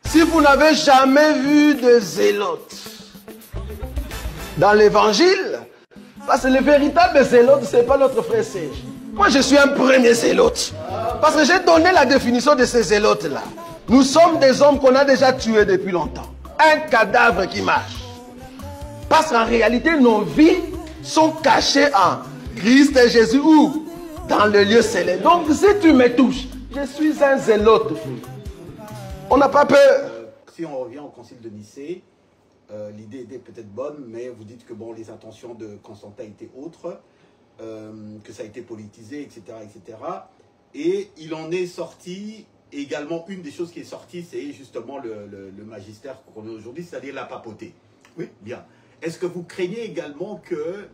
Si vous n'avez jamais vu de zélote dans l'évangile, parce que le véritable zélote, ce n'est pas notre frère Serge. Moi, je suis un premier zélote. Parce que j'ai donné la définition de ces zélotes-là. Nous sommes des hommes qu'on a déjà tués depuis longtemps. Un cadavre qui marche. Parce qu'en réalité, nos vies sont cachées en Christ et Jésus ou dans le lieu céleste. Donc, si tu me touches, je suis un zélote. On n'a pas peur. Si on revient au concile de Nicée, l'idée était peut-être bonne, mais vous dites que bon, les intentions de Constantin étaient autres, que ça a été politisé, etc., etc. Et il en est sorti, également, une des choses qui est sortie, c'est justement le magistère qu'on a aujourd'hui, c'est-à-dire la papauté. Oui, bien. Est-ce que vous craignez également que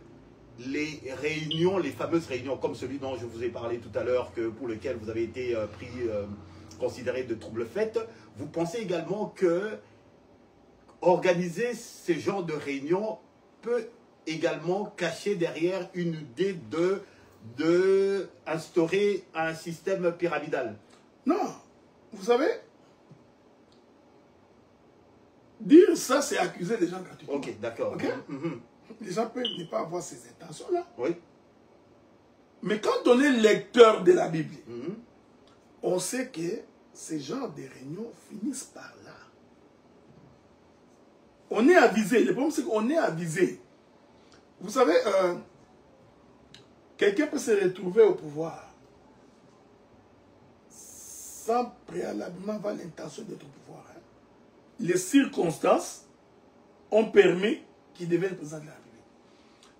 les réunions, les fameuses réunions, comme celui dont je vous ai parlé tout à l'heure, pour lequel vous avez été considéré de trouble fait, vous pensez également que organiser ce genre de réunion peut également cacher derrière une idée de instaurer un système pyramidal? Non, vous savez, dire ça, c'est accuser les gens gratuitement. Ok, d'accord. Okay? Les gens peuvent ne pas avoir ces intentions-là. Oui. Mais quand on est lecteur de la Bible, on sait que ces genres de réunions finissent par là. On est avisé. Le problème, c'est qu'on est avisé. Vous savez, quelqu'un peut se retrouver au pouvoir sans préalablement avoir l'intention d'être au pouvoir. Hein. Les circonstances ont permis qu'il devienne président de la République.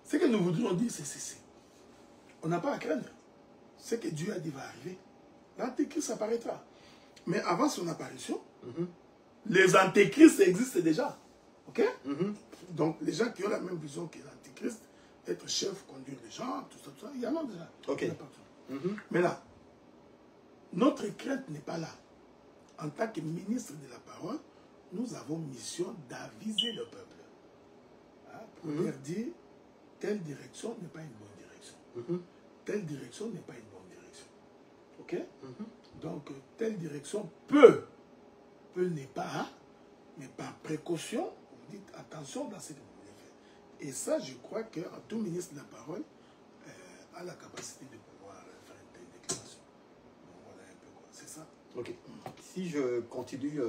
Ce que nous voudrions dire, c'est ceci. On n'a pas à craindre. Ce que Dieu a dit va arriver. L'antéchrist apparaîtra. Mais avant son apparition, les antéchrists existent déjà. Ok? Donc, les gens qui ont la même vision que l'antéchrist, être chef, conduire les gens, tout ça, il y en a déjà. Ok. Mais là, notre crainte n'est pas là. En tant que ministre de la parole, nous avons mission d'aviser le peuple. Hein, pour leur dire, telle direction n'est pas une bonne direction. Telle direction n'est pas une bonne direction. Ok? Donc, telle direction peut n'est pas, mais par précaution, vous dites attention dans ce que vous voulez faire. Et ça, je crois qu'un tout ministre de la parole a la capacité de pouvoir faire une telle déclaration. Donc voilà un peu quoi, c'est ça. Ok. Si je continue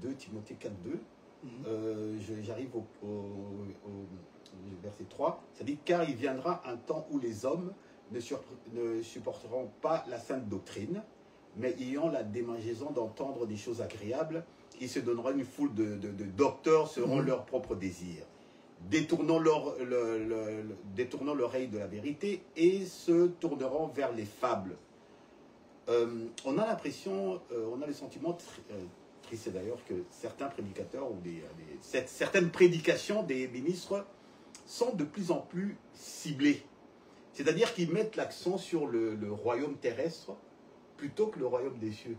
2 Timothée 4.2, j'arrive au verset 3, ça dit « Car il viendra un temps où les hommes ne supporteront pas la sainte doctrine, mais ayant la démangeaison d'entendre des choses agréables, ils se donneront une foule de docteurs selon leurs propres désirs, détournant l'oreille de la vérité et se tourneront vers les fables. » On a l'impression, on a le sentiment, triste d'ailleurs, que certains prédicateurs ou certaines prédications des ministres sont de plus en plus ciblées. C'est-à-dire qu'ils mettent l'accent sur le royaume terrestre plutôt que le royaume des cieux.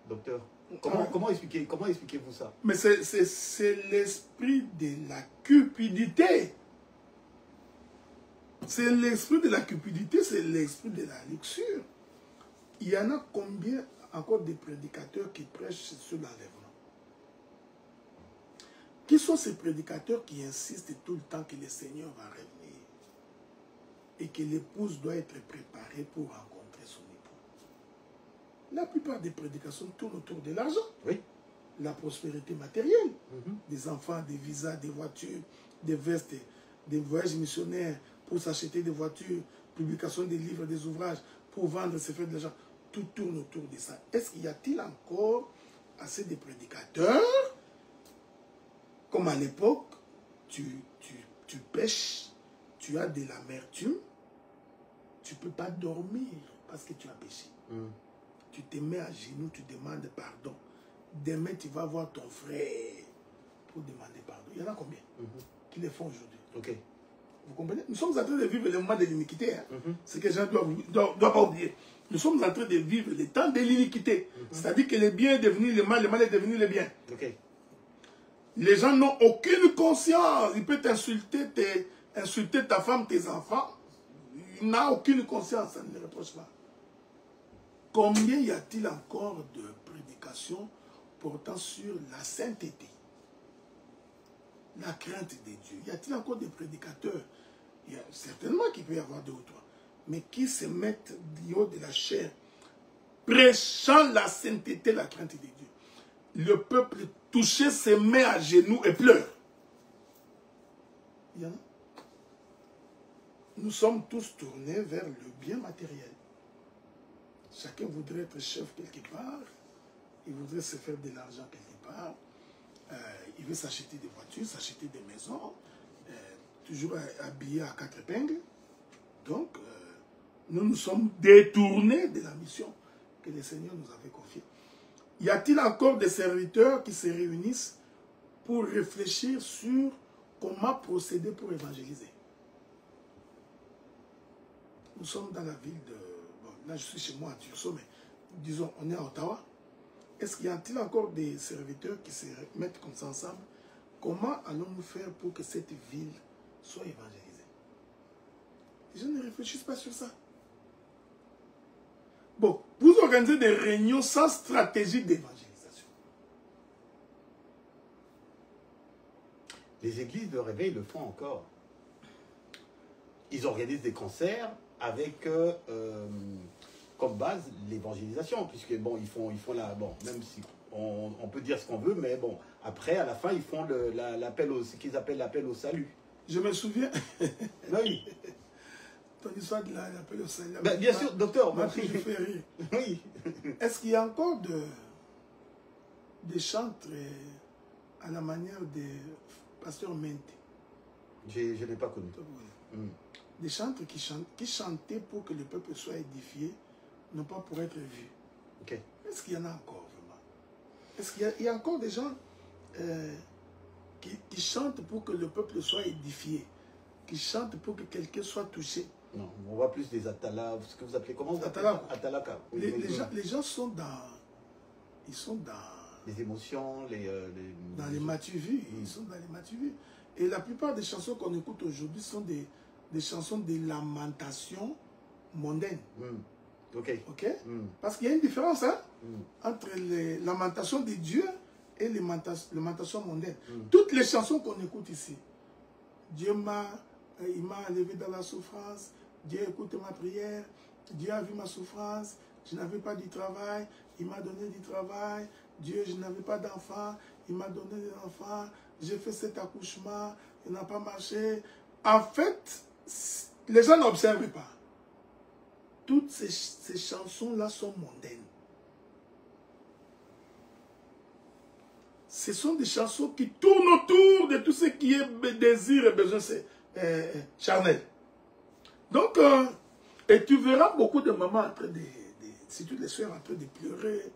Docteur, comment expliquez-vous ça? Mais c'est l'esprit de la cupidité. C'est l'esprit de la cupidité, c'est l'esprit de la luxure. Il y en a combien encore de prédicateurs qui prêchent sur l'enlèvement? Qui sont ces prédicateurs qui insistent tout le temps que le Seigneur va revenir et que l'épouse doit être préparée pour rencontrer son époux? La plupart des prédications tournent autour de l'argent. Oui. La prospérité matérielle. Des enfants, des visas, des voitures, des vestes, des voyages missionnaires pour s'acheter des voitures, publication des livres, des ouvrages, pour vendre, se faire de l'argent. Tout tourne autour de ça. Est-ce qu'il y a-t-il encore assez de prédicateurs comme à l'époque, tu pêches, tu as de l'amertume, tu ne peux pas dormir parce que tu as péché. Tu te mets à genoux, tu demandes pardon. Demain, tu vas voir ton frère pour demander pardon. Il y en a combien qui le font aujourd'hui? Ok. Vous comprenez? Nous sommes en train de vivre le moment de l'iniquité. Hein? C'est que les gens ne doivent pas oublier. Nous sommes en train de vivre le temps de l'iniquité. C'est-à-dire que le bien est devenu le mal est devenu le bien. Ok. Les gens n'ont aucune conscience. Il peut insulter ta femme, tes enfants. Il n'a aucune conscience, ça ne le reproche pas. Combien y a-t-il encore de prédications portant sur la sainteté, la crainte des dieux. Y a-t-il encore des prédicateurs? Il y a certainement qu'il peut y avoir deux ou trois, mais qui se mettent du haut de la chair, prêchant la sainteté, la crainte des dieux. Le peuple touché se met à genoux et pleure. Il y en a. Nous sommes tous tournés vers le bien matériel. Chacun voudrait être chef quelque part, il voudrait se faire de l'argent quelque part, il veut s'acheter des voitures, s'acheter des maisons, toujours habillé à quatre épingles. Donc, nous nous sommes détournés de la mission que le Seigneur nous avait confiée. Y a-t-il encore des serviteurs qui se réunissent pour réfléchir sur comment procéder pour évangéliser? Nous sommes dans la ville de... Bon, là, je suis chez moi à Turso, mais disons, on est à Ottawa. Est-ce qu'il y a-t-il encore des serviteurs qui se mettent comme ça ensemble? Comment allons-nous faire pour que cette ville soit évangélisée? Les gens ne réfléchissent pas sur ça. Bon, vous organisez des réunions sans stratégie d'évangélisation. Les églises de réveil le font encore. Ils organisent des concerts avec comme base l'évangélisation, puisque bon, ils font la... Bon, même si on peut dire ce qu'on veut, mais bon, après, à la fin, ils font l'appel ce qu'ils appellent l'appel au salut. Je me souviens... Oui. Ton histoire de l'appel au salut. Ben, bien sûr, docteur. Moi, je fais rire. Oui. Est-ce qu'il y a encore des chantres à la manière des pasteurs Mente? Je n'ai pas connu. Des chantres qui chantaient pour que le peuple soit édifié, non pas pour être vu. Okay. Est-ce qu'il y en a encore vraiment? Est-ce qu'il y a encore des gens qui chantent pour que le peuple soit édifié, qui chantent pour que quelqu'un soit touché? Non, on voit plus des atalas, ce que vous appelez comment vous appelez Atalaka. Atalaka. Oui, Les gens sont dans... Ils sont dans... Les émotions, dans les matuvis. Ils sont dans les matuvis. Et la plupart des chansons qu'on écoute aujourd'hui sont des chansons de lamentation mondaine. Ok. Parce qu'il y a une différence entre les lamentations de Dieu et les lamentations mondaines. Toutes les chansons qu'on écoute ici, il m'a enlevé dans la souffrance, Dieu écoute ma prière, Dieu a vu ma souffrance, je n'avais pas du travail, il m'a donné du travail, Dieu, je n'avais pas d'enfant, il m'a donné des enfants, j'ai fait cet accouchement, il n'a pas marché. En fait, les gens n'observent pas. Toutes ces chansons-là sont mondaines. Ce sont des chansons qui tournent autour de tout ce qui est désir et besoin charnel. Donc, et tu verras beaucoup de mamans en train de surtout les soeurs en train de pleurer,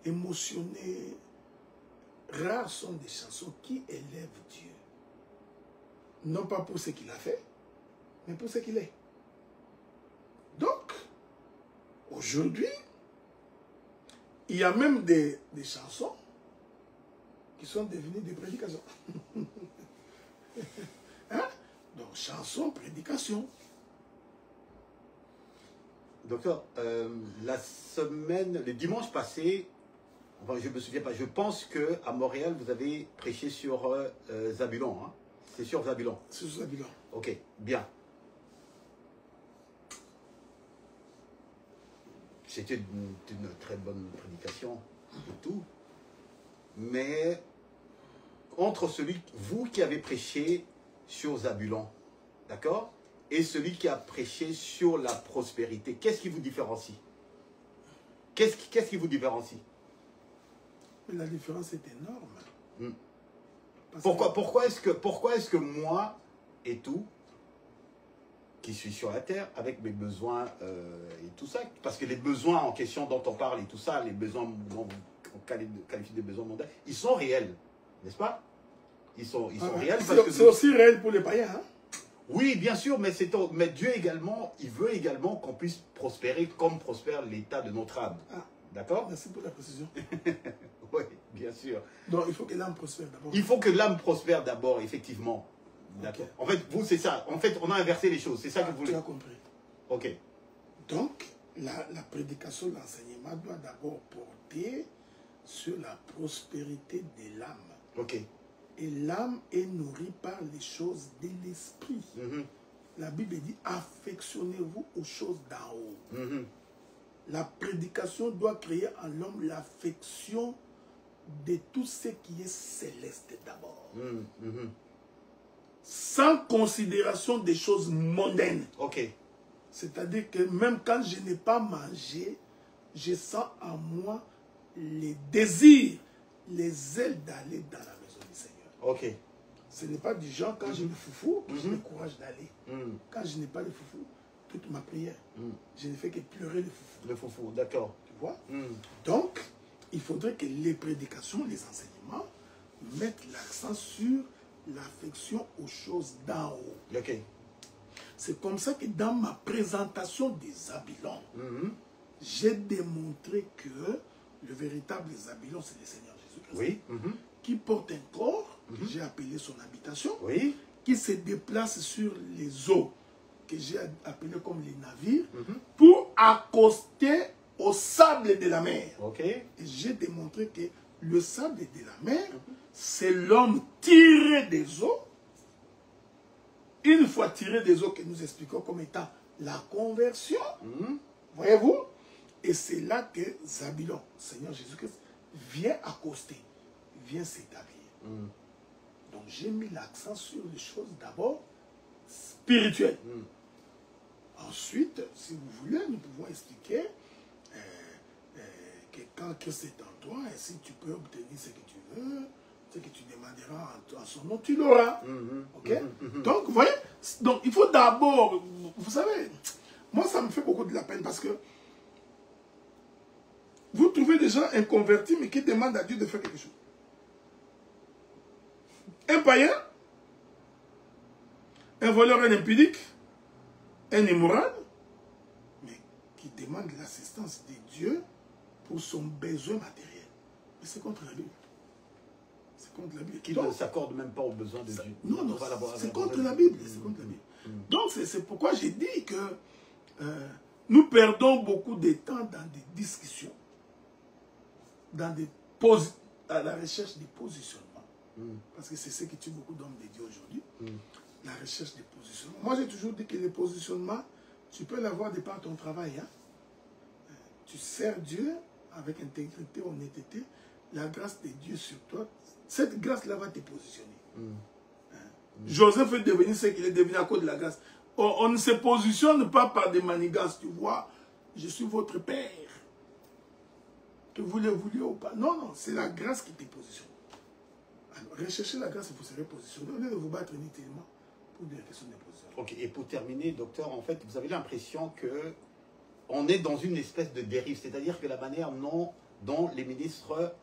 émotionnées. Rares sont des chansons qui élèvent Dieu. Non pas pour ce qu'il a fait, mais pour ce qu'il est. Donc, aujourd'hui, il y a même des chansons qui sont devenues des prédications. Hein? Donc, chansons, prédications. Docteur, le dimanche passé, enfin, je ne me souviens pas, je pense qu'à Montréal, vous avez prêché sur Zabulon. Hein? C'est sur Zabulon. Sur Zabulon. Ok, bien. C'était une très bonne prédication et tout. Mais entre vous qui avez prêché sur Zabulon, d'accord, et celui qui a prêché sur la prospérité, qu'est-ce qui vous différencie? Qu'est-ce qui vous différencie? Mais la différence est énorme. Pourquoi est-ce que moi et tout, qui suis sur la terre, avec mes besoins et tout ça, parce que les besoins en question dont on parle et tout ça, les besoins dont on qualifie de besoins mondains, ils sont réels, n'est-ce pas? Ils sont réels. C'est aussi réel pour les païens, hein? Oui, bien sûr, mais Dieu également, il veut également qu'on puisse prospérer comme prospère l'état de notre âme. Ah, d'accord? Merci pour la précision. Oui, bien sûr. Donc, il faut que l'âme prospère d'abord. Il faut que l'âme prospère d'abord, effectivement. D'accord. Okay. En fait, vous, c'est ça. En fait, on a inversé les choses. C'est ça que vous voulez. Tu as compris. Ok. Donc, la prédication, l'enseignement doit d'abord porter sur la prospérité de l'âme. Ok. Et l'âme est nourrie par les choses de l'esprit. La Bible dit, affectionnez-vous aux choses d'en haut. La prédication doit créer en l'homme l'affection de tout ce qui est céleste d'abord. Sans considération des choses mondaines. Ok. C'est-à-dire que même quand je n'ai pas mangé, je sens en moi les désirs, les ailes d'aller dans la maison du Seigneur. Ok. Ce n'est pas du genre quand j'ai le foufou que j'ai le courage d'aller. Quand je n'ai pas le foufou, toute ma prière, je ne fais que pleurer le foufou. Le foufou, d'accord. Tu vois? Donc, il faudrait que les prédications, les enseignements mettent l'accent sur l'affection aux choses d'en haut. Ok. C'est comme ça que dans ma présentation des Zabylons, j'ai démontré que le véritable Zabylon, c'est le Seigneur Jésus-Christ. Oui. Qui porte un corps, que j'ai appelé son habitation, Oui. qui se déplace sur les eaux, que j'ai appelé comme les navires, pour accoster au sable de la mer. Ok. Et j'ai démontré que le sable de la mer, c'est l'homme tiré des eaux. Une fois tiré des eaux que nous expliquons comme étant la conversion, voyez-vous? Et c'est là que Zabylon, Seigneur Jésus-Christ, vient accoster, vient s'établir. Donc j'ai mis l'accent sur les choses d'abord spirituelles. Ensuite, si vous voulez, nous pouvons expliquer que quand Christ est en toi, et si tu peux obtenir ce que tu veux, ce que tu demanderas en son nom, tu l'auras. Ok? Donc, vous voyez, donc il faut d'abord, vous savez, moi ça me fait beaucoup de la peine parce que vous trouvez des gens inconvertis mais qui demandent à Dieu de faire quelque chose. Un païen, un voleur, un impudique, un immoral, mais qui demande l'assistance de Dieu pour son besoin matériel. Mais c'est contre la Bible. C'est contre la Bible. Qui ne s'accorde même pas aux besoins de Dieu. Non, non, c'est contre la Bible. C'est contre la Bible. Donc c'est pourquoi j'ai dit que nous perdons beaucoup de temps dans des discussions, dans des à la recherche des positionnements. Parce que c'est ce qui tue beaucoup d'hommes de Dieu aujourd'hui. La recherche des positionnements. Moi, j'ai toujours dit que les positionnements, tu peux l'avoir de par ton travail. Hein? Tu sers Dieu avec intégrité, honnêteté. La grâce de Dieu sur toi, cette grâce-là va te positionner. Joseph est devenu ce qu'il est devenu à cause de la grâce. On ne se positionne pas par des manigances, tu vois. Je suis votre père. Que vous le vouliez ou pas. Non, non, c'est la grâce qui te positionne. Alors, recherchez la grâce et vous serez positionné. Au lieu de vous battre inutilement pour des questions de position. Ok, et pour terminer, docteur, en fait, vous avez l'impression que on est dans une espèce de dérive, c'est-à-dire que la manière dont les ministres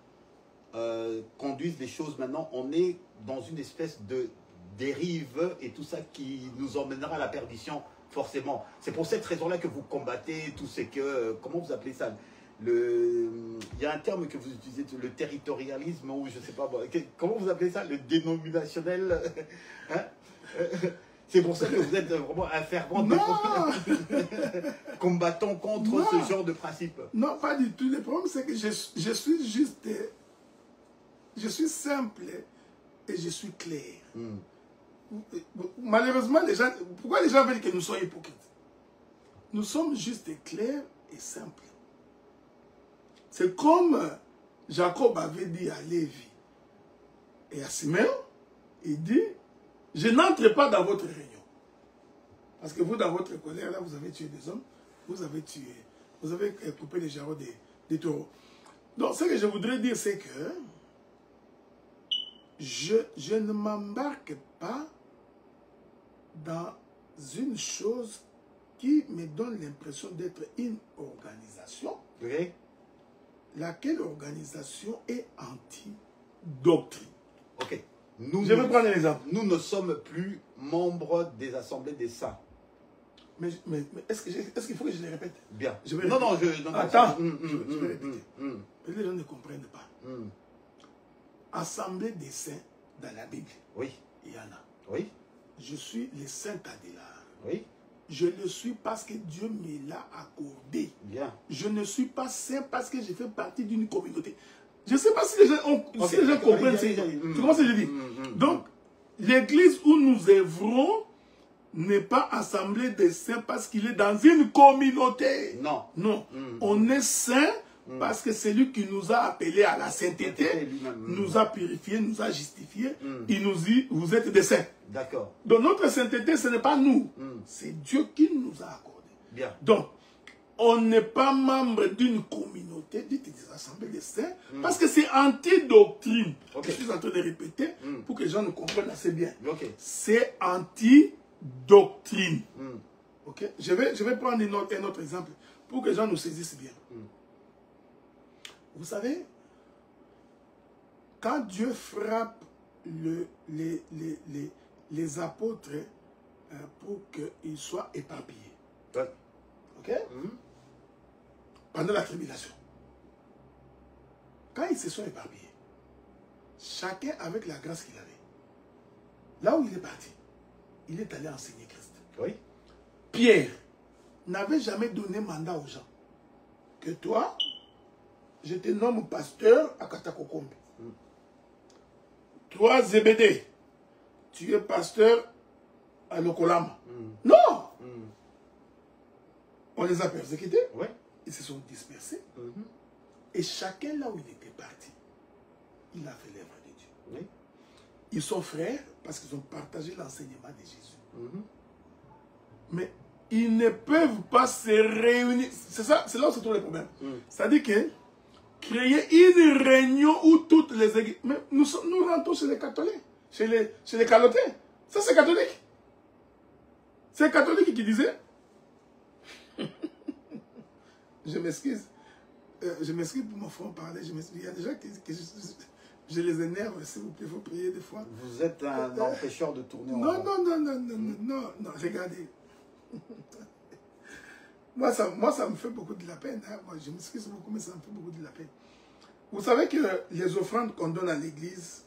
conduisent les choses maintenant, on est dans une espèce de dérive et tout ça qui nous emmènera à la perdition, forcément. C'est pour cette raison-là que vous combattez tout ce que... Comment vous appelez ça? Il y a un terme que vous utilisez, le territorialisme, ou je ne sais pas, comment vous appelez ça? Le dénominationnel hein? C'est pour ça que vous êtes vraiment un fervent combattant contre ce genre de principe. Non, pas du tout. Le problème, c'est que je suis juste... Je suis simple et je suis clair. Malheureusement, les gens... Pourquoi les gens veulent que nous soyons hypocrites? Nous sommes juste clairs et simples. C'est comme Jacob avait dit à Lévi et à Siméon, il dit, je n'entre pas dans votre réunion. Parce que vous, dans votre colère, là, vous avez tué des hommes, vous avez coupé les jarrets des taureaux. Donc, ce que je voudrais dire, c'est que je ne m'embarque pas dans une chose qui me donne l'impression d'être une organisation. Oui. Laquelle organisation est anti-doctrine. Ok. Je vais prendre un exemple. Nous ne sommes plus membres des assemblées des saints. Mais est-ce qu'il faut que je les répète? Bien. Je vais non, Attends, je vais répéter. Les gens ne comprennent pas. Assemblée des saints dans la Bible. Oui. Il y en a. Oui. Je suis le saint Adélard. Oui. Je le suis parce que Dieu me l'a accordé. Bien. Je ne suis pas saint parce que je fais partie d'une communauté. Je ne sais pas si les gens, si les gens comprennent. Tu comprends ce que je dis? Donc, l'église où nous œuvrons n'est pas assemblée des saints parce qu'il est dans une communauté. Non. Non. On est saints parce que c'est lui qui nous a appelés à la sainteté, nous a purifiés, nous a justifiés. Il nous dit, vous êtes des saints. D'accord. Donc notre sainteté, ce n'est pas nous. C'est Dieu qui nous a accordé. Bien. Donc, on n'est pas membre d'une communauté, dites des assemblées des saints, parce que c'est anti-doctrine. Je suis en train de répéter pour que les gens nous comprennent assez bien. C'est anti-doctrine. Je vais prendre un autre exemple pour que les gens nous saisissent bien. Vous savez, quand Dieu frappe les apôtres pour qu'ils soient éparpillés, pendant la tribulation, quand ils se sont éparpillés, chacun avec la grâce qu'il avait, là où il est parti, il est allé enseigner Christ. Oui. Pierre n'avait jamais donné mandat aux gens que toi, je te nomme pasteur à Katakokombe. Toi, Zébédée, tu es pasteur à Lokolama. Non! On les a persécutés. Ouais. Ils se sont dispersés. Et chacun, là où il était parti, il a fait l'œuvre de Dieu. Oui. Ils sont frères parce qu'ils ont partagé l'enseignement de Jésus. Mais ils ne peuvent pas se réunir. C'est ça, c'est là où se trouve le problème. C'est-à-dire que créer une réunion où toutes les églises... Mais nous rentrons chez les catholiques, chez les calotés. Ça, c'est catholique. C'est catholique qui disait... Je m'excuse. Je m'excuse pour mon front parler. Il y a des gens que je les énerve. S'il vous plaît, il faut prier des fois. Vous êtes un empêcheur de tourner en rond. Non, regardez. Moi, ça me fait beaucoup de la peine. Hein. Moi, je m'excuse beaucoup, mais ça me fait beaucoup de la peine. Vous savez que les offrandes qu'on donne à l'église,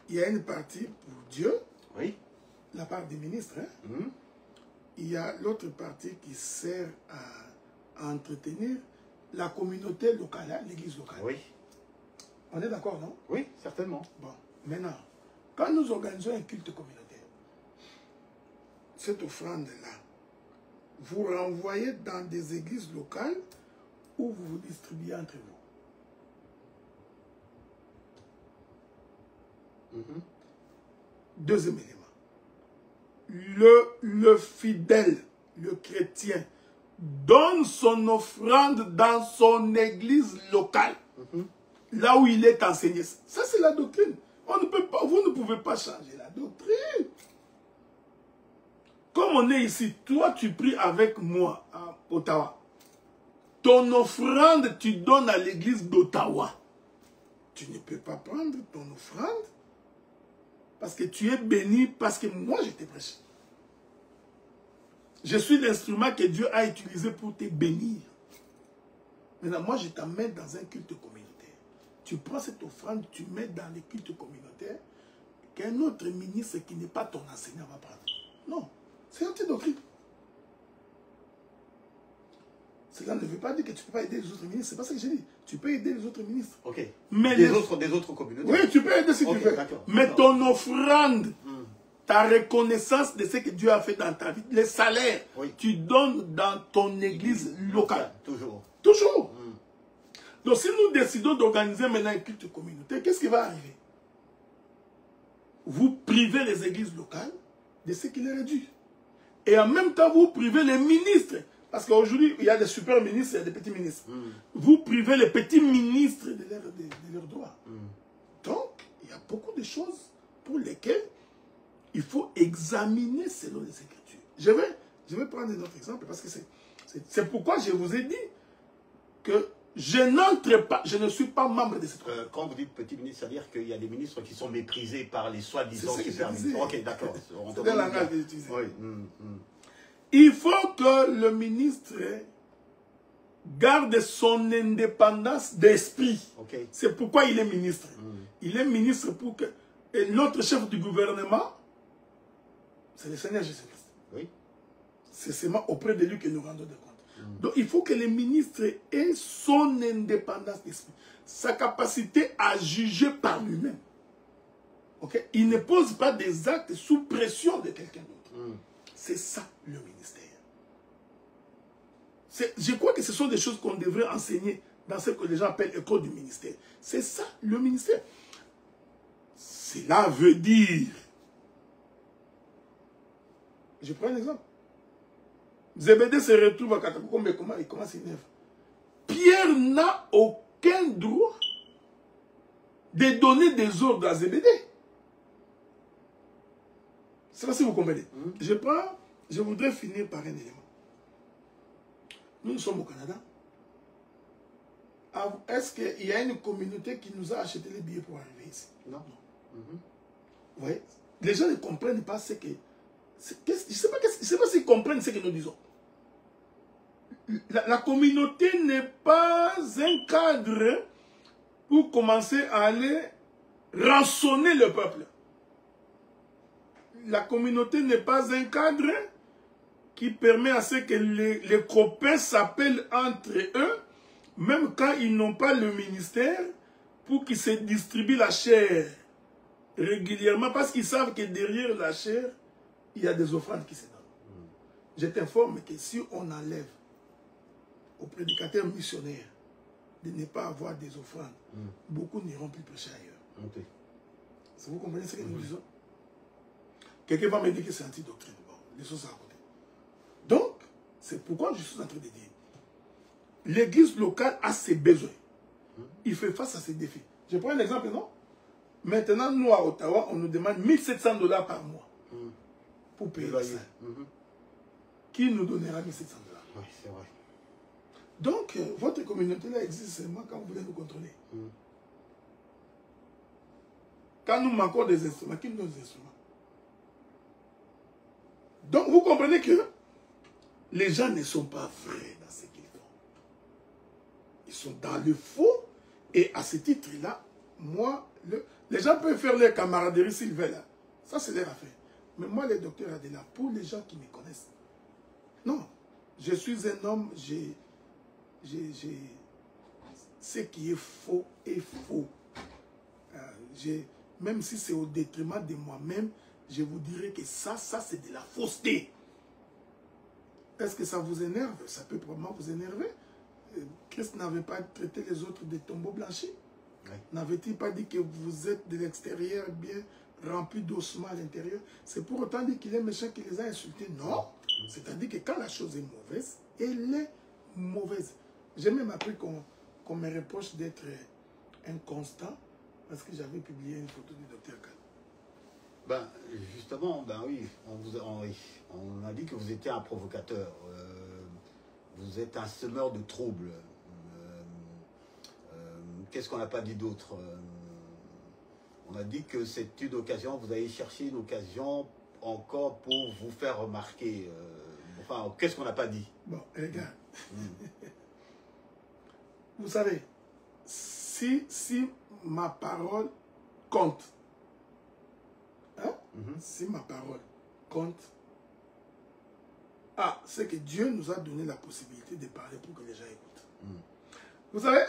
il y a une partie pour Dieu, oui, la part des ministres. Hein. Il y a l'autre partie qui sert à entretenir la communauté locale, hein, l'église locale. Oui. On est d'accord, non? Oui, certainement. Bon, maintenant, quand nous organisons un culte communautaire, cette offrande-là, vous renvoyez dans des églises locales où vous vous distribuez entre vous. Deuxième élément. Le fidèle, le chrétien, donne son offrande dans son église locale, là où il est enseigné. Ça, c'est la doctrine. On ne peut pas, vous ne pouvez pas changer la doctrine. Comme on est ici, toi, tu pries avec moi à Ottawa. Ton offrande, tu donnes à l'église d'Ottawa. Tu ne peux pas prendre ton offrande parce que tu es béni, parce que moi, je t'ai prêché. Je suis l'instrument que Dieu a utilisé pour te bénir. Maintenant, moi, je t'amène dans un culte communautaire. Tu prends cette offrande, tu mets dans les cultes communautaires qu'un autre ministre qui n'est pas ton enseignant va prendre. Non, c'est anti-doctrine. Cela ne veut pas dire que tu ne peux pas aider les autres ministres. C'est pas ça que j'ai dit. Tu peux aider les autres ministres. Ok. Mais des autres communautés. Oui, tu peux aider si tu veux. Mais ton offrande, ta reconnaissance de ce que Dieu a fait dans ta vie, les salaires, tu donnes dans ton église locale. Toujours. Toujours. Donc si nous décidons d'organiser maintenant un culte communautaire, qu'est-ce qui va arriver? Vous privez les églises locales de ce qui leur est dû. Et en même temps, vous privez les ministres. Parce qu'aujourd'hui, il y a des super ministres, il y a des petits ministres. Vous privez les petits ministres de leurs droits. Donc, il y a beaucoup de choses pour lesquelles il faut examiner selon les Écritures. Je vais prendre un autre exemple parce que c'est pourquoi je vous ai dit que je n'entre pas, je ne suis pas membre de cette communauté. Quand vous dites petit ministre, c'est-à-dire qu'il y a des ministres qui sont méprisés par les soi-disant super ministres. Ok, d'accord. C'est le langage que j'utilise. Oui. Il faut que le ministre garde son indépendance d'esprit. Okay. C'est pourquoi il est ministre. Il est ministre pour que... Et notre chef du gouvernement, c'est le Seigneur Jésus-Christ. Oui. C'est seulement auprès de lui que nous rendons des comptes. Donc il faut que le ministre ait son indépendance d'esprit, sa capacité à juger par lui-même. Okay? Il ne pose pas des actes sous pression de quelqu'un d'autre. C'est ça le ministère. Je crois que ce sont des choses qu'on devrait enseigner dans ce que les gens appellent l'école du ministère. C'est ça le ministère. Cela veut dire... Je prends un exemple. Zébédée se retrouve à Katakou, mais comment il commence à s'énerver. Pierre n'a aucun droit de donner des ordres à Zébédée. C'est pas si vous comprenez. Je voudrais finir par un élément. Nous sommes au Canada. Est-ce qu'il y a une communauté qui nous a acheté les billets pour arriver ici? Non. Vous voyez? Les gens ne comprennent pas ce que... Je ne sais pas s'ils comprennent ce que nous disons. La communauté n'est pas un cadre pour commencer à aller rançonner le peuple. La communauté n'est pas un cadre qui permet à ce que les copains s'appellent entre eux, même quand ils n'ont pas le ministère, pour qu'ils se distribuent la chair régulièrement, parce qu'ils savent que derrière la chair, il y a des offrandes qui se donnent. Je t'informe que si on enlève aux prédicateurs missionnaires de ne pas avoir des offrandes, beaucoup n'iront plus prêcher ailleurs. Vous comprenez ce que nous disons? Quelqu'un va me dire que c'est anti-doctrine. Bon, les choses à côté. Donc, c'est pourquoi je suis en train de dire, l'église locale a ses besoins. Il fait face à ses défis. Je prends un exemple, non? Maintenant, nous à Ottawa, on nous demande 1700 $ par mois pour payer ça. Qui nous donnera 1700 $? Oui, c'est vrai. Donc, votre communauté-là existe seulement quand vous voulez nous contrôler. Quand nous manquons des instruments, qui nous donne des instruments? Donc, vous comprenez que les gens ne sont pas vrais dans ce qu'ils font. Ils sont dans le faux. Et à ce titre-là, moi, les gens peuvent faire leur camaraderie s'ils veulent. Ça, c'est leur affaire. Mais moi, le docteur Adela, pour les gens qui me connaissent, non, je suis un homme, ce qui est faux est faux. Même si c'est au détriment de moi-même, je vous dirais que ça c'est de la fausseté. Est-ce que ça vous énerve? Ça peut probablement vous énerver. Christ n'avait pas traité les autres de tombeaux blanchis? N'avait-il pas dit que vous êtes de l'extérieur bien rempli d'ossements à l'intérieur? C'est pour autant dire qu'il est méchant qu'il les a insultés? Non. C'est-à-dire que quand la chose est mauvaise, elle est mauvaise. J'ai même appris qu'on me reproche d'être inconstant parce que j'avais publié une photo du docteur Kal. Ben, justement, ben oui, on a dit que vous étiez un provocateur. Vous êtes un semeur de troubles. Qu'est-ce qu'on n'a pas dit d'autre? On a dit que c'est une occasion, vous avez cherché une occasion encore pour vous faire remarquer. Enfin, qu'est-ce qu'on n'a pas dit? Bon, regarde. Vous savez, si ma parole compte, hein? Si ma parole compte, c'est que Dieu nous a donné la possibilité de parler pour que les gens écoutent. Vous savez,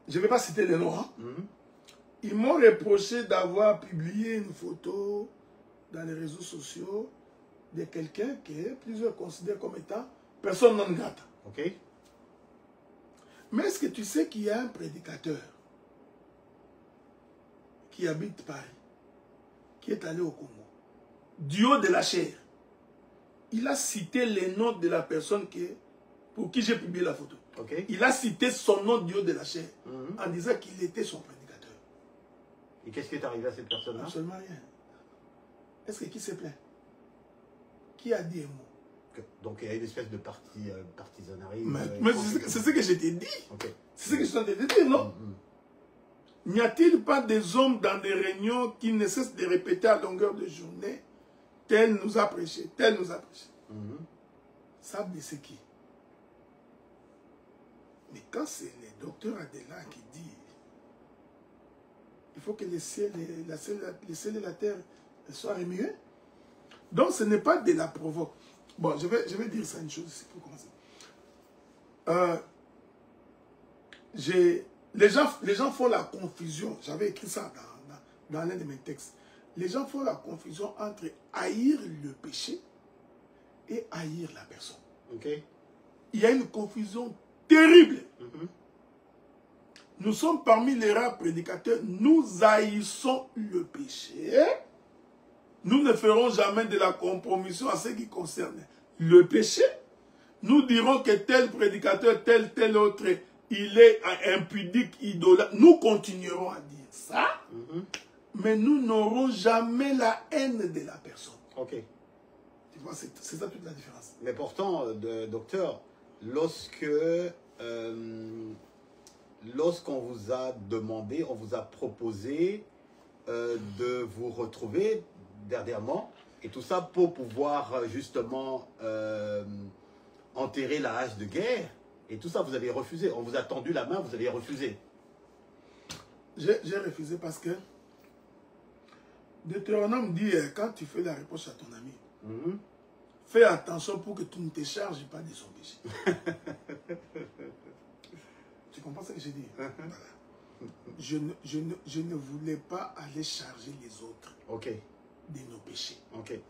je ne vais pas citer les noms. Ils m'ont reproché d'avoir publié une photo dans les réseaux sociaux de quelqu'un que plusieurs considèrent comme étant personne non grata. Ok. Mais est-ce que tu sais qu'il y a un prédicateur qui habite Paris, qui est allé au Congo, du haut de la chair? Il a cité les noms de la personne pour qui j'ai publié la photo. Okay. Il a cité son nom du haut de la chair en disant qu'il était son prédicateur. Et qu'est-ce qui est arrivé à cette personne-là? Absolument rien. Est-ce que qui s'est plaint? Qui a dit un mot? Donc il y a une espèce de partisanerie. Mais c'est ce que je t'ai dit. Okay. C'est ce que je suis en train de dire, non? N'y a-t-il pas des hommes dans des réunions qui ne cessent de répéter à longueur de journée, tel nous a prêché, tel nous a prêché? Ça, c'est qui? Mais quand c'est le docteur Adela qui dit, il faut que les ciels et la terre soient remués. Donc ce n'est pas de la provoque. Bon, je vais dire ça une chose ici pour commencer. Les gens font la confusion. J'avais écrit ça dans l'un de mes textes. Les gens font la confusion entre haïr le péché et haïr la personne. Okay. Il y a une confusion terrible. Nous sommes parmi les rares prédicateurs. Nous haïssons le péché. Nous ne ferons jamais de la compromission à ce qui concerne le péché. Nous dirons que tel prédicateur, tel autre, il est impudique, idolâtre. Nous continuerons à dire ça, mais nous n'aurons jamais la haine de la personne. Ok. Tu vois, c'est ça toute la différence. Mais pourtant, docteur, lorsqu'on vous a demandé, on vous a proposé de vous retrouver dernièrement, et tout ça pour pouvoir justement enterrer la hache de guerre, et tout ça, vous avez refusé. On vous a tendu la main, vous avez refusé. J'ai refusé parce que Deutéronome dit, quand tu fais la réponse à ton ami, fais attention pour que tu ne te charges pas de son péché. Tu comprends ce que j'ai dit? Voilà. Je ne voulais pas aller charger les autres de nos péchés. Okay?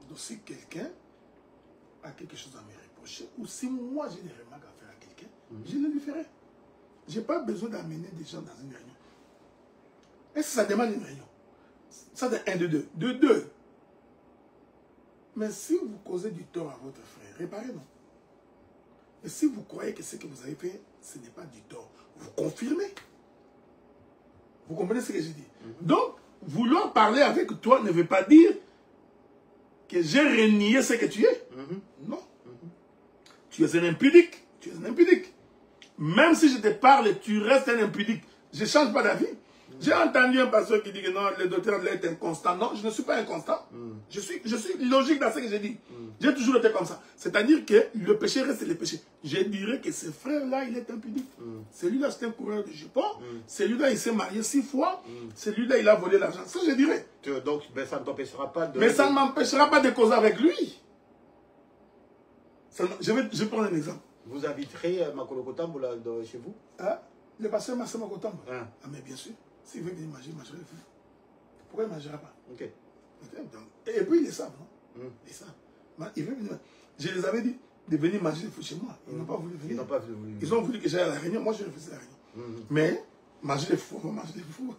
Donc si quelqu'un a quelque chose à me reprocher, ou si moi j'ai des remarques à faire à quelqu'un, je le lui ferai. Je n'ai pas besoin d'amener des gens dans une réunion. Est-ce que ça demande une réunion? Ça de 1, de 2. De 2. Mais si vous causez du tort à votre frère, réparez-le. Et si vous croyez que ce que vous avez fait, ce n'est pas du tort, vous confirmez. Vous comprenez ce que j'ai dit? Donc, vouloir parler avec toi ne veut pas dire que j'ai renié ce que tu es. Non. Tu es un impudique. Tu es un impudique. Même si je te parle, tu restes un impudique. Je ne change pas d'avis. J'ai entendu un pasteur qui dit que non, le docteur est inconstant. Non, je ne suis pas inconstant. Je suis logique dans ce que j'ai dit. J'ai toujours été comme ça. C'est-à-dire que le péché reste le péché. Je dirais que ce frère-là, il est impudique. Celui-là, c'est un coureur de jupon. Celui-là, il s'est marié 6 fois. Celui-là, il a volé l'argent. Ça, je dirais. Donc, ben, ça ne t'empêchera pas de... Mais ça ne m'empêchera pas de causer avec lui. Je vais prendre un exemple. Vous inviterez Makolo Kotambo chez vous? Le pasteur Massimo Kotambo. Ah, mais bien sûr. S'il veut venir manger, mangerait le fou. Pourquoi il ne mangera pas? Et puis, ils savent, non? Ils savent. Il veut venir. Je les avais dit de venir manger le fou chez moi. Ils n'ont pas voulu venir. Ils ont voulu que j'aille à la réunion. Moi, je faisais la réunion. Mais, manger le fou, on va manger le fou.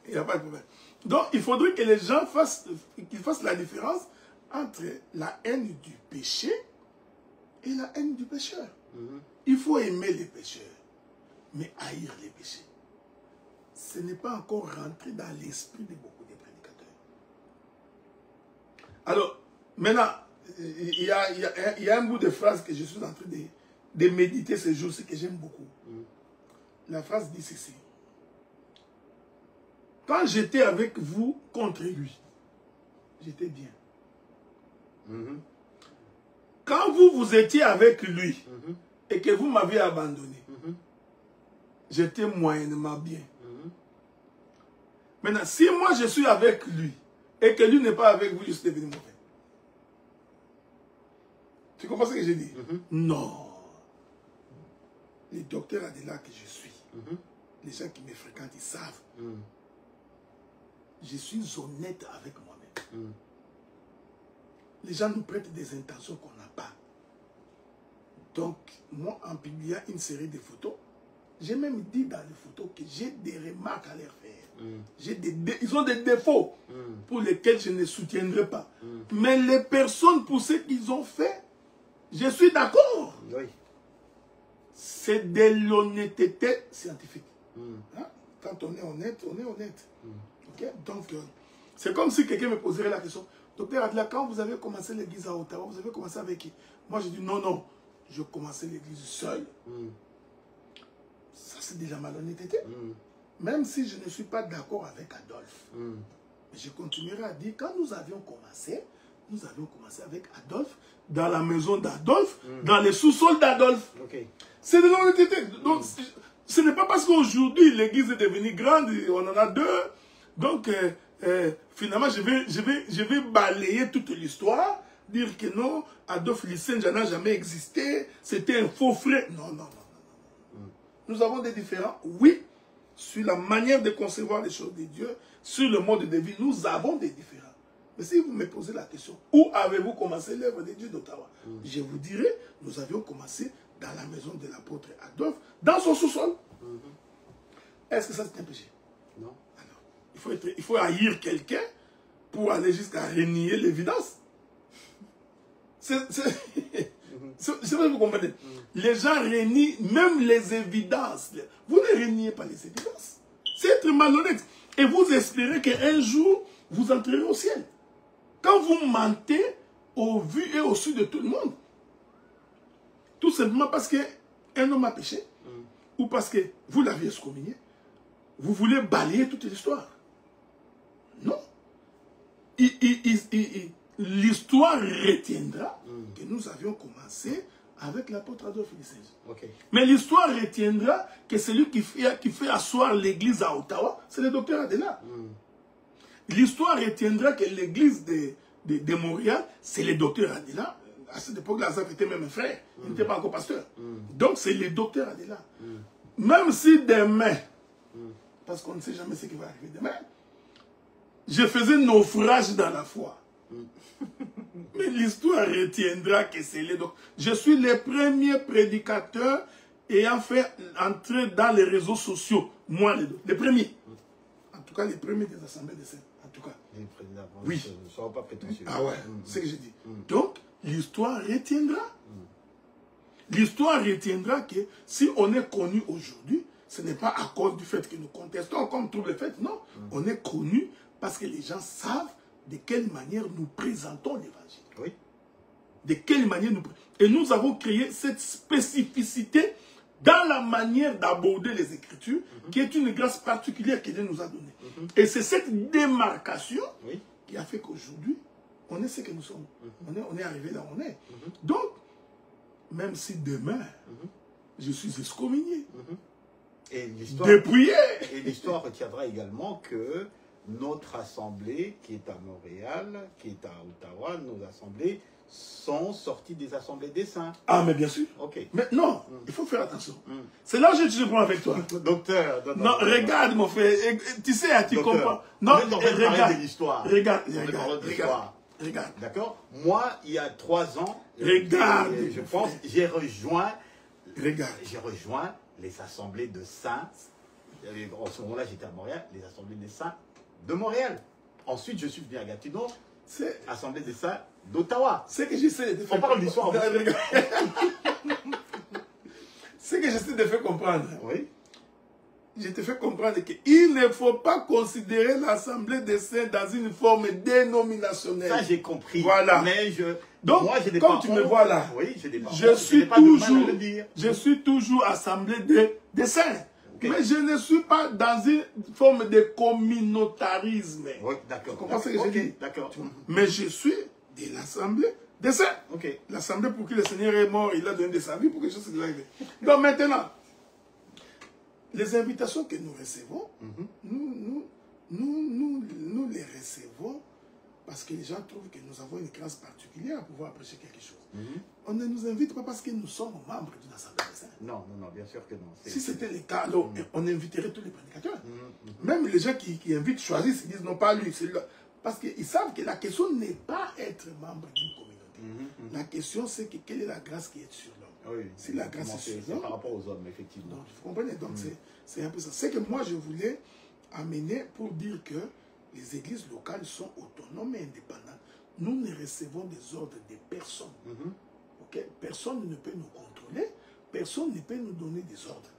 Il n'y a pas de problème. Donc, il faudrait que les gens fassent la différence entre la haine du péché et la haine du pécheur. Il faut aimer les pécheurs, mais haïr les péchés. Ce n'est pas encore rentré dans l'esprit de beaucoup de prédicateurs. Alors, maintenant, il y a un bout de phrase que je suis en train de méditer ces jours-ci que j'aime beaucoup. La phrase dit ceci. Quand j'étais avec vous contre lui, j'étais bien. Quand vous étiez avec lui et que vous m'aviez abandonné, j'étais moyennement bien. Maintenant, si moi je suis avec lui et que lui n'est pas avec vous, je suis devenu mauvais. Tu comprends ce que j'ai dit? Non. Les docteurs Adela que je suis, les gens qui me fréquentent, ils savent. Je suis honnête avec moi-même. Les gens nous prêtent des intentions qu'on n'a pas. Donc, moi, en publiant une série de photos, j'ai même dit dans les photos que j'ai des remarques à leur faire. Ils ont des défauts pour lesquels je ne soutiendrai pas. Mais les personnes, pour ce qu'ils ont fait, je suis d'accord. C'est de l'honnêteté scientifique. Hein? Quand on est honnête, on est honnête. Okay? Donc, c'est comme si quelqu'un me poserait la question. Docteur Adela, quand vous avez commencé l'église à Ottawa, vous avez commencé avec qui? Moi, je dis non, non. Je commençais l'église seul. Ça, c'est de la malhonnêteté. Même si je ne suis pas d'accord avec Adolphe. Mais je continuerai à dire, quand nous avions commencé avec Adolphe, dans la maison d'Adolphe, dans les sous-sols d'Adolphe. C'est de l'honnêteté. Donc, ce n'est pas parce qu'aujourd'hui, l'église est devenue grande, on en a 2. Donc, finalement, je vais balayer toute l'histoire dire que non, Adolphe Lysenja n'a jamais existé, c'était un faux frère. Non, non, non, non, non. Nous avons des différends, oui, sur la manière de concevoir les choses de Dieu, sur le mode de vie, nous avons des différends. Mais si vous me posez la question, où avez-vous commencé l'œuvre de Dieu d'Ottawa? Je vous dirai, nous avions commencé dans la maison de l'apôtre Adolphe, dans son sous-sol. Est-ce que ça c'est un péché? Non. Alors, il faut haïr quelqu'un pour aller jusqu'à renier l'évidence. C'est vrai que vous comprenez. Les gens renient même les évidences. Vous ne reniez pas les évidences. C'est être malhonnête. Et vous espérez qu'un jour, vous entrerez au ciel. Quand vous mentez au vu et au su de tout le monde, tout simplement parce qu'un homme a péché, ou parce que vous l'aviez excommunié, vous voulez balayer toute l'histoire. Non. L'histoire retiendra que nous avions commencé avec l'apôtre Adolphe Lysenja. Okay. Mais l'histoire retiendra que celui qui fait asseoir l'église à Ottawa, c'est le docteur Adela. L'histoire retiendra que l'église de Montréal, c'est le docteur Adela. À cette époque-là, Azaf était même un frère. Il n'était pas encore pasteur. Donc, c'est le docteur Adela. Même si demain, parce qu'on ne sait jamais ce qui va arriver demain, je faisais naufrage dans la foi. Mais l'histoire retiendra que c'est les docteurs. Je suis le premier prédicateur ayant fait entrer dans les réseaux sociaux. Moi, les premiers. En tout cas, les premiers des assemblées de Saint. En tout cas. Oui. Ne sois pas prétentieux. Ah ouais, c'est ce que j'ai dit. Donc, l'histoire retiendra. L'histoire retiendra que si on est connu aujourd'hui, ce n'est pas à cause du fait que nous contestons comme tout le fait, non. On est connu parce que les gens savent de quelle manière nous présentons l'évangile. Oui. De quelle manière nous... Et nous avons créé cette spécificité dans la manière d'aborder les Écritures, qui est une grâce particulière que Dieu nous a donnée. Et c'est cette démarcation qui a fait qu'aujourd'hui, on est ce que nous sommes. On est arrivé là où on est. Donc, même si demain, je suis excommunié, dépouillé. Et l'histoire retiendra également que notre assemblée, qui est à Montréal, qui est à Ottawa, nos assemblées sont sorties des assemblées des saints. Ah, mais bien sûr. Ok. Mais non, il faut faire attention. C'est là que je te prends avec toi. Docteur. Non, regarde mon frère. Tu sais, tu comprends. Non, regarde l'histoire. Regarde. D'accord. Moi, il y a 3 ans, je pense, j'ai rejoint les assemblées de saints. En ce moment-là, j'étais à Montréal, les assemblées des saints de Montréal. Ensuite, je suis venu à Gatineau, assemblée des saints d'Ottawa. C'est que j'essaie de faire... On parle d'histoire. C'est que j'essaie de faire comprendre. Oui. Je te fais comprendre qu'il ne faut pas considérer l'assemblée des saints dans une forme dénominationnelle. Ça, j'ai compris. Voilà. Mais donc, moi, j'ai des comme tu me vois là, je suis toujours assemblée des saints. Okay. Mais je ne suis pas dans une forme de communautarisme. Oui, d'accord. Tu comprends ce que je dis? D'accord. Mais je suis de l'assemblée des saints. Okay. L'assemblée pour qui le Seigneur est mort, il a donné de sa vie pour que quelque chose soit arrivé. Donc maintenant, les invitations que nous recevons, nous les recevons parce que les gens trouvent que nous avons une grâce particulière à pouvoir prêcher quelque chose. On ne nous invite pas parce que nous sommes membres d'une assemblée des saints. Non, bien sûr que non. Si c'était le cas, alors on inviterait tous les prédicateurs. Même les gens qui invitent, choisissent, ils disent non, pas lui, c'est lui. Parce qu'ils savent que la question n'est pas être membre d'une communauté. La question, c'est que quelle est la grâce qui est sur l'homme. Oui, si la grâce est sur l'homme. par rapport aux hommes, effectivement. Donc, vous comprenez? Donc, c'est un peu ça. C'est que moi, je voulais amener pour dire que les églises locales sont autonomes et indépendantes. Nous ne recevons des ordres de personne. Okay? Personne ne peut nous contrôler. Personne ne peut nous donner des ordres.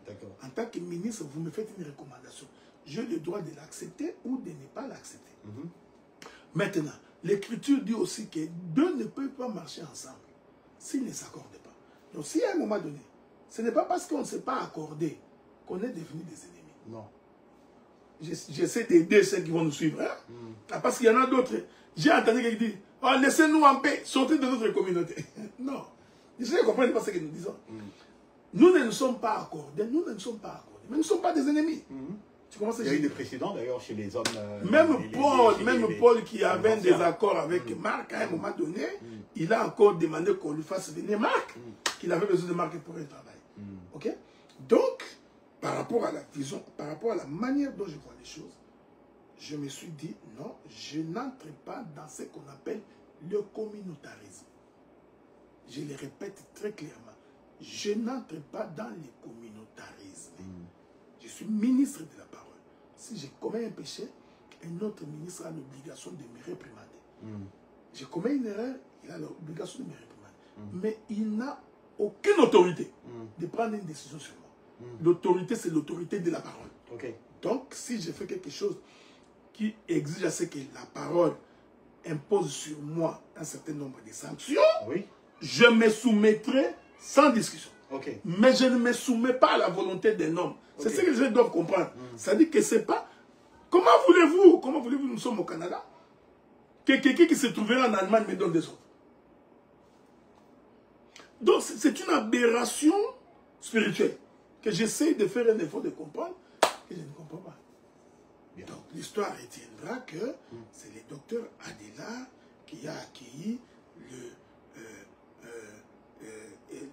En tant que ministre, vous me faites une recommandation. J'ai le droit de l'accepter ou de ne pas l'accepter. Maintenant, l'Écriture dit aussi que deux ne peuvent pas marcher ensemble s'ils ne s'accordent pas. Donc, si à un moment donné, ce n'est pas parce qu'on ne s'est pas accordé qu'on est devenu des ennemis. Non. J'essaie d'aider ceux qui vont nous suivre. Hein? Parce qu'il y en a d'autres. J'ai entendu quelqu'un dire, oh, laissez-nous en paix, sortez de notre communauté. Non. Je ne comprends pas ce que nous disons. Nous ne nous sommes pas accordés, mais nous ne sommes pas des ennemis. Tu commences à Il y a eu des précédents d'ailleurs chez les hommes. Même Paul qui avait un désaccord avec Marc, à un moment donné, il a encore demandé qu'on lui fasse venir Marc, qu'il avait besoin de Marc pour le travail. Ok? Donc, par rapport à la vision, par rapport à la manière dont je vois les choses, je me suis dit, non, je n'entre pas dans ce qu'on appelle le communautarisme. Je le répète très clairement. Je n'entre pas dans le communautarisme. Je suis ministre de la parole. Si je commets un péché, un autre ministre a l'obligation de me réprimander. Je commets une erreur, il a l'obligation de me réprimander. Mais il n'a aucune autorité de prendre une décision sur moi. L'autorité, c'est l'autorité de la parole. Donc, si je fais quelque chose qui exige à ce que la parole impose sur moi un certain nombre de sanctions, je me soumettrai sans discussion. Mais je ne me soumets pas à la volonté d'un homme. C'est ce que les gens doivent comprendre. C'est-à-dire que c'est pas... Comment voulez-vous, nous sommes au Canada, que quelqu'un qui se trouverait en Allemagne me donne des ordres? Donc c'est une aberration spirituelle que j'essaie de faire un effort de comprendre, que je ne comprends pas. Donc l'histoire retiendra que c'est le docteur Adela qui a accueilli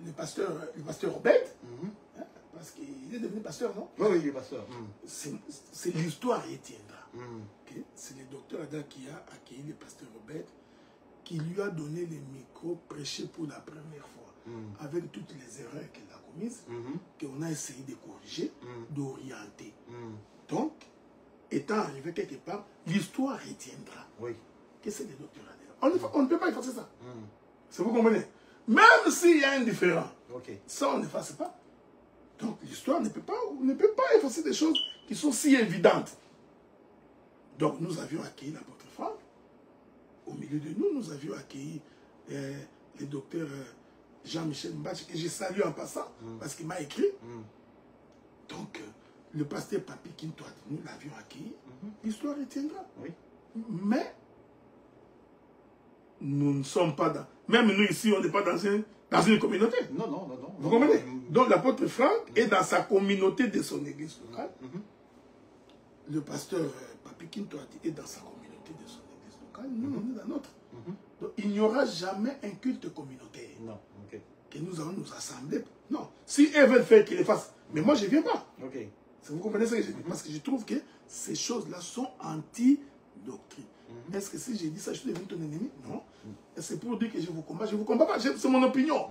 le pasteur Robert, parce qu'il est devenu pasteur, non? Oui, il est pasteur. C'est l'histoire retiendra. C'est le docteur Adela qui a accueilli le pasteur Robert, qui lui a donné le micro, prêché pour la première fois, avec toutes les erreurs qu'elle a commises, qu'on a essayé de corriger, d'orienter. Donc, étant arrivé quelque part, l'histoire retiendra que c'est le docteur Adela. On ne peut pas effacer ça. Vous comprenez? Même s'il y a un différent, ça on n'efface pas. Donc l'histoire ne peut pas effacer des choses qui sont si évidentes. Donc nous avions accueilli l'apôtre Franck. Au milieu de nous, nous avions accueilli le docteur Jean-Michel Mbach, que je salue en passant, parce qu'il m'a écrit. Donc le pasteur Papi Kintoat, nous l'avions accueilli. L'histoire retiendra. Mais nous ne sommes pas dans... Même nous ici, on n'est pas dans une communauté. Non. Vous comprenez? Donc l'apôtre Franck est dans sa communauté de son église locale. Le pasteur Papi Kintoat est dans sa communauté de son église locale. Nous, on est dans notre. Donc il n'y aura jamais un culte communautaire. Que nous allons nous assembler. Non. Si elles veulent faire qu'ils les fassent. Mais moi, je ne viens pas. Vous comprenez ce que je dis? Parce que je trouve que ces choses-là sont anti-doctrine. Est-ce que si j'ai dit ça, je suis devenu ton ennemi? Non. C'est pour dire que je vous combats. Je ne vous combats pas. C'est mon opinion.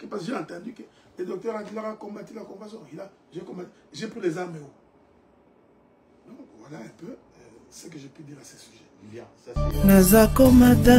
Parce que j'ai entendu que le docteur Aguilar a combattu la combattante. J'ai pris les armes haut. Donc voilà un peu ce que je peux dire à ce sujet. Bien. Nazakomata